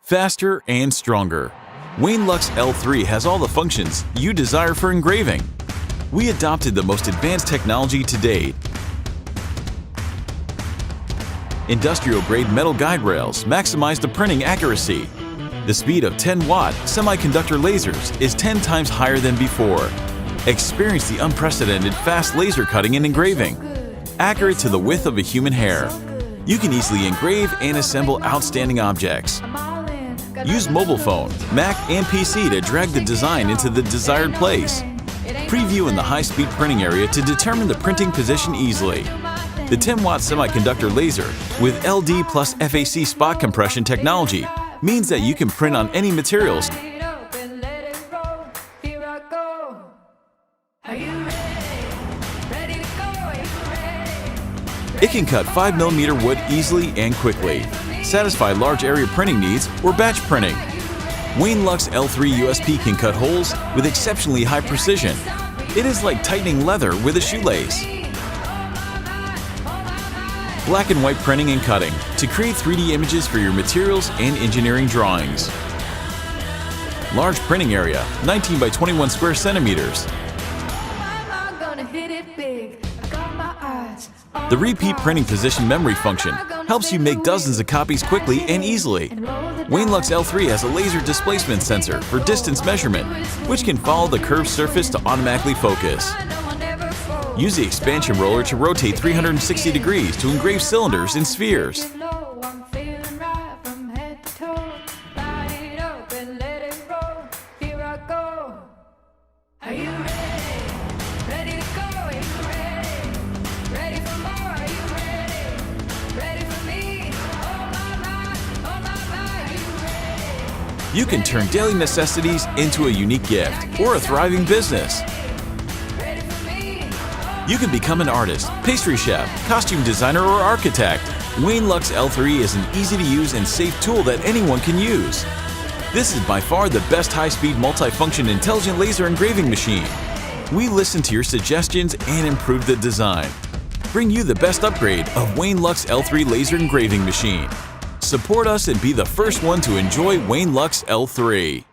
faster, and stronger. Wainlux L3 has all the functions you desire for engraving. We adopted the most advanced technology to date. Industrial-grade metal guide rails maximize the printing accuracy. The speed of 10-watt semiconductor lasers is 10 times higher than before. Experience the unprecedented fast laser cutting and engraving. Accurate to the width of a human hair. You can easily engrave and assemble outstanding objects. Use mobile phone, Mac, and PC to drag the design into the desired place. Preview in the high-speed printing area to determine the printing position easily. The 10-watt semiconductor laser with LD plus FAC spot compression technology means that you can print on any materials. It can cut 5mm wood easily and quickly, satisfy large area printing needs or batch printing. Wainlux L3 USP can cut holes with exceptionally high precision. It is like tightening leather with a shoelace. Black and white printing and cutting to create 3D images for your materials and engineering drawings. Large printing area, 19 by 21 square centimeters. The repeat printing position memory function helps you make dozens of copies quickly and easily. Wainlux L3 has a laser displacement sensor for distance measurement, which can follow the curved surface to automatically focus. Use the expansion roller to rotate 360 degrees to engrave cylinders and spheres. You can turn daily necessities into a unique gift or a thriving business. You can become an artist, pastry chef, costume designer, or architect. Wainlux L3 is an easy-to-use and safe tool that anyone can use. This is by far the best high-speed multifunction intelligent laser engraving machine. We listen to your suggestions and improve the design. Bring you the best upgrade of Wainlux L3 laser engraving machine. Support us and be the first one to enjoy Wainlux L3.